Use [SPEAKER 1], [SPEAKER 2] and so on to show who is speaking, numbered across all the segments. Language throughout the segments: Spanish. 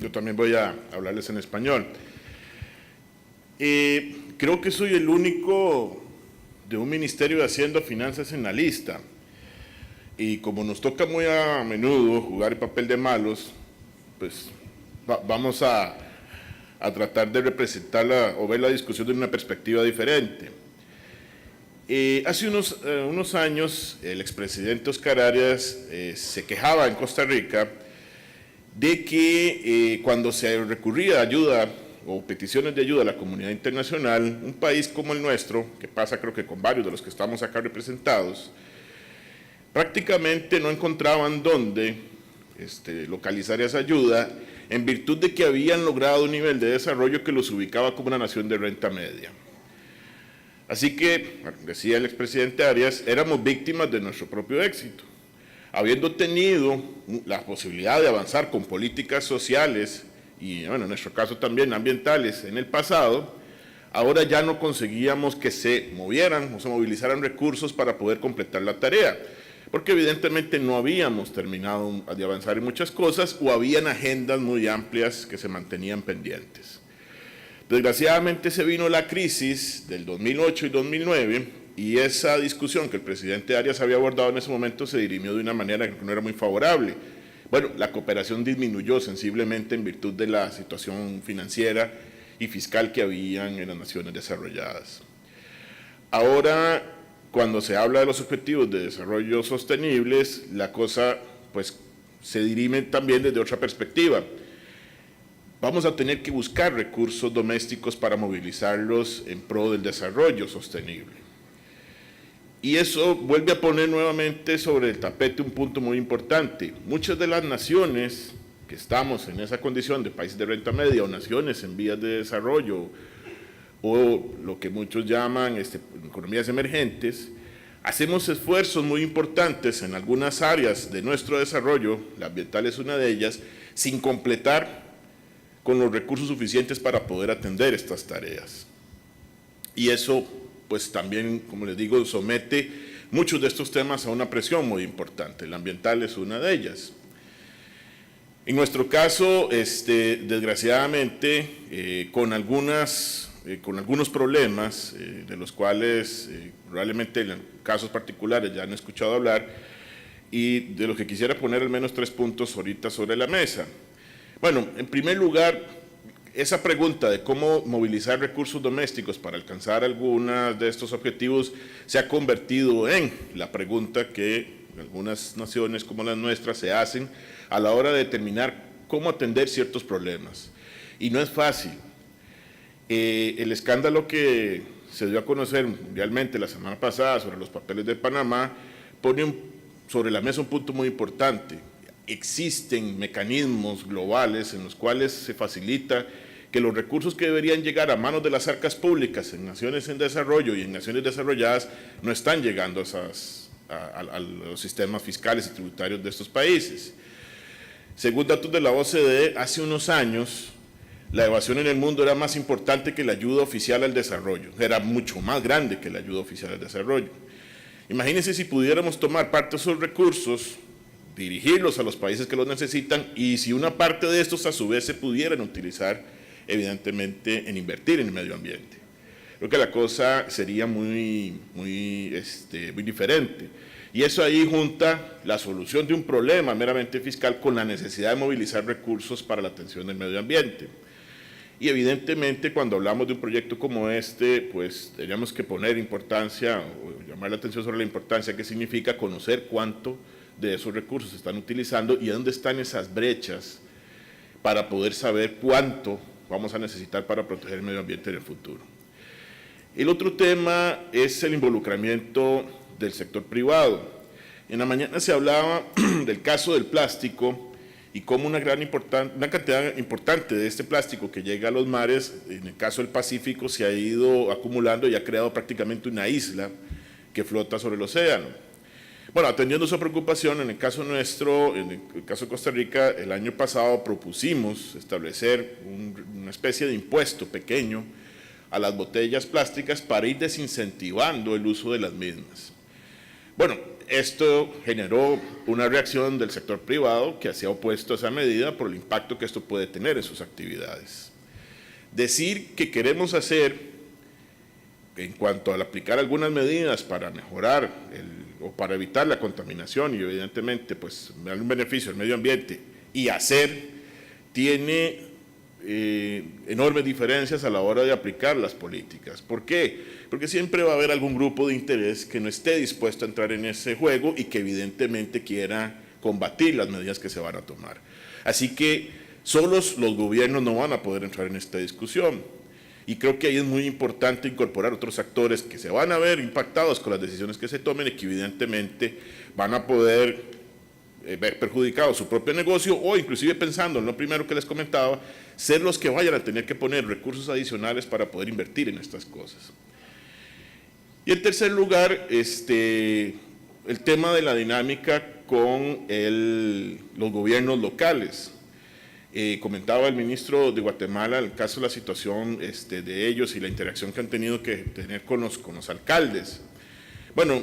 [SPEAKER 1] Yo también voy a hablarles en español. Creo que soy el único de un Ministerio de Hacienda y Finanzas en la lista. Y como nos toca muy a menudo jugar el papel de malos, pues vamos a tratar de representarla o ver la discusión de una perspectiva diferente. Hace unos años, el expresidente Oscar Arias se quejaba en Costa Rica de que cuando se recurría a ayuda o peticiones de ayuda a la comunidad internacional, un país como el nuestro, que pasa creo que con varios de los que estamos acá representados, prácticamente no encontraban dónde localizar esa ayuda en virtud de que habían logrado un nivel de desarrollo que los ubicaba como una nación de renta media. Así que, decía el expresidente Arias, éramos víctimas de nuestro propio éxito. Habiendo tenido la posibilidad de avanzar con políticas sociales y, bueno, en nuestro caso también ambientales en el pasado, ahora ya no conseguíamos que se movieran o se movilizaran recursos para poder completar la tarea, porque evidentemente no habíamos terminado de avanzar en muchas cosas o habían agendas muy amplias que se mantenían pendientes. Desgraciadamente se vino la crisis del 2008 y 2009 y esa discusión que el presidente Arias había abordado en ese momento se dirimió de una manera que no era muy favorable. Bueno, la cooperación disminuyó sensiblemente en virtud de la situación financiera y fiscal que habían en las naciones desarrolladas. Ahora, cuando se habla de los objetivos de desarrollo sostenibles, la cosa pues se dirime también desde otra perspectiva. Vamos a tener que buscar recursos domésticos para movilizarlos en pro del desarrollo sostenible. Y eso vuelve a poner nuevamente sobre el tapete un punto muy importante. Muchas de las naciones que estamos en esa condición de países de renta media o naciones en vías de desarrollo o lo que muchos llaman economías emergentes, hacemos esfuerzos muy importantes en algunas áreas de nuestro desarrollo, la ambiental es una de ellas, sin completar con los recursos suficientes para poder atender estas tareas. Y eso, pues también, como les digo, somete muchos de estos temas a una presión muy importante. La ambiental es una de ellas. En nuestro caso, desgraciadamente, con algunos problemas, de los cuales probablemente en casos particulares ya han escuchado hablar, y de los que quisiera poner al menos 3 puntos ahorita sobre la mesa. Bueno, en primer lugar, esa pregunta de cómo movilizar recursos domésticos para alcanzar algunos de estos objetivos se ha convertido en la pregunta que algunas naciones como las nuestras se hacen a la hora de determinar cómo atender ciertos problemas. Y no es fácil. El escándalo que se dio a conocer mundialmente la semana pasada sobre los papeles de Panamá pone sobre la mesa un punto muy importante. Existen mecanismos globales en los cuales se facilita que los recursos que deberían llegar a manos de las arcas públicas en naciones en desarrollo y en naciones desarrolladas no están llegando a los sistemas fiscales y tributarios de estos países. Según datos de la OCDE, hace unos años la evasión en el mundo era más importante que la ayuda oficial al desarrollo, era mucho más grande que la ayuda oficial al desarrollo. Imagínense si pudiéramos tomar parte de esos recursos, dirigirlos a los países que los necesitan y si una parte de estos a su vez se pudieran utilizar evidentemente en invertir en el medio ambiente. Creo que la cosa sería muy diferente. Y eso ahí junta la solución de un problema meramente fiscal con la necesidad de movilizar recursos para la atención del medio ambiente. Y evidentemente cuando hablamos de un proyecto como pues tendríamos que poner importancia o llamar la atención sobre la importancia que significa conocer cuánto de esos recursos se están utilizando y dónde están esas brechas para poder saber cuánto vamos a necesitar para proteger el medio ambiente en el futuro. El otro tema es el involucramiento del sector privado. En la mañana se hablaba del caso del plástico y cómo una cantidad importante de este plástico que llega a los mares, en el caso del Pacífico, se ha ido acumulando y ha creado prácticamente una isla que flota sobre el océano. Bueno, atendiendo su preocupación, en el caso nuestro, en el caso de Costa Rica, el año pasado propusimos establecer una especie de impuesto pequeño a las botellas plásticas para ir desincentivando el uso de las mismas. Bueno, esto generó una reacción del sector privado que se ha opuesto a esa medida por el impacto que esto puede tener en sus actividades. Decir que queremos hacer, en cuanto al aplicar algunas medidas para mejorar o para evitar la contaminación y evidentemente pues dar un beneficio al medio ambiente y hacer, tiene enormes diferencias a la hora de aplicar las políticas. ¿Por qué? Porque siempre va a haber algún grupo de interés que no esté dispuesto a entrar en ese juego y que evidentemente quiera combatir las medidas que se van a tomar. Así que solos los gobiernos no van a poder entrar en esta discusión. Y creo que ahí es muy importante incorporar otros actores que se van a ver impactados con las decisiones que se tomen y que evidentemente van a poder ver perjudicado su propio negocio o inclusive pensando en lo primero que les comentaba, ser los que vayan a tener que poner recursos adicionales para poder invertir en estas cosas. Y en tercer lugar, el tema de la dinámica con los gobiernos locales. Comentaba el ministro de Guatemala el caso de la situación de ellos y la interacción que han tenido que tener con los alcaldes. Bueno,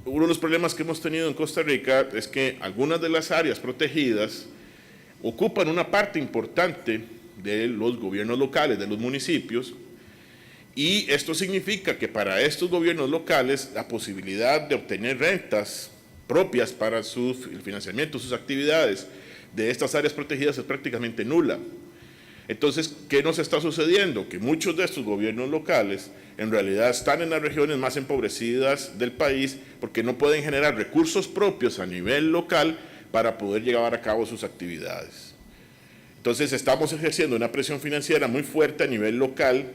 [SPEAKER 1] uno de los problemas que hemos tenido en Costa Rica es que algunas de las áreas protegidas ocupan una parte importante de los gobiernos locales, de los municipios, y esto significa que para estos gobiernos locales la posibilidad de obtener rentas propias para el financiamiento de sus actividades de estas áreas protegidas es prácticamente nula. Entonces, ¿qué nos está sucediendo? Que muchos de estos gobiernos locales en realidad están en las regiones más empobrecidas del país porque no pueden generar recursos propios a nivel local para poder llevar a cabo sus actividades. Entonces, estamos ejerciendo una presión financiera muy fuerte a nivel local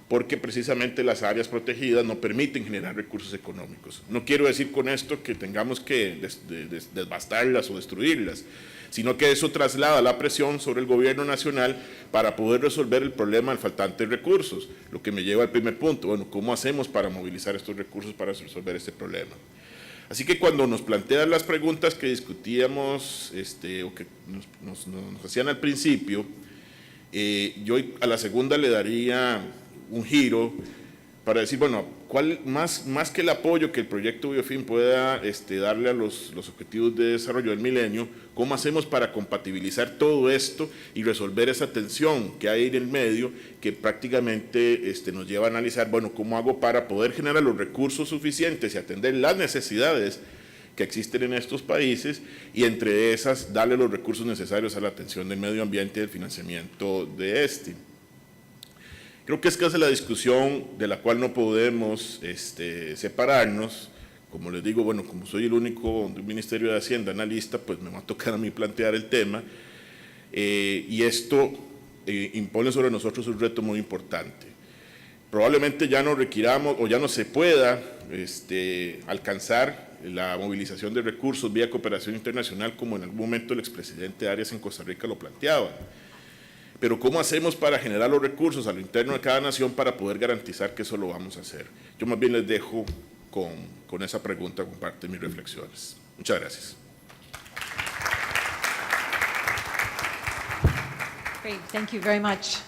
[SPEAKER 1] porque precisamente las áreas protegidas no permiten generar recursos económicos. No quiero decir con esto que tengamos que devastarlas o destruirlas, sino que eso traslada la presión sobre el gobierno nacional para poder resolver el problema del faltante de recursos, lo que me lleva al primer punto, bueno, ¿cómo hacemos para movilizar estos recursos para resolver este problema? Así que cuando nos plantean las preguntas que discutíamos o que nos hacían al principio, yo a la segunda le daría un giro para decir, bueno, ¿cuál más que el apoyo que el proyecto Biofin pueda darle a los objetivos de desarrollo del milenio, cómo hacemos para compatibilizar todo esto y resolver esa tensión que hay en el medio que prácticamente nos lleva a analizar, bueno, ¿cómo hago para poder generar los recursos suficientes y atender las necesidades que existen en estos países y entre esas darle los recursos necesarios a la atención del medio ambiente y del financiamiento de este? Creo que es casi la discusión de la cual no podemos separarnos. Como les digo, bueno, como soy el único del Ministerio de Hacienda analista, pues me va a tocar a mí plantear el tema. Y esto impone sobre nosotros un reto muy importante. Probablemente ya no requiramos o ya no se pueda alcanzar la movilización de recursos vía cooperación internacional como en algún momento el expresidente Arias en Costa Rica lo planteaba. Pero ¿cómo hacemos para generar los recursos a lo interno de cada nación para poder garantizar que eso lo vamos a hacer? Yo más bien les dejo con esa pregunta, con parte de mis reflexiones. Muchas gracias.
[SPEAKER 2] Great, thank you very much.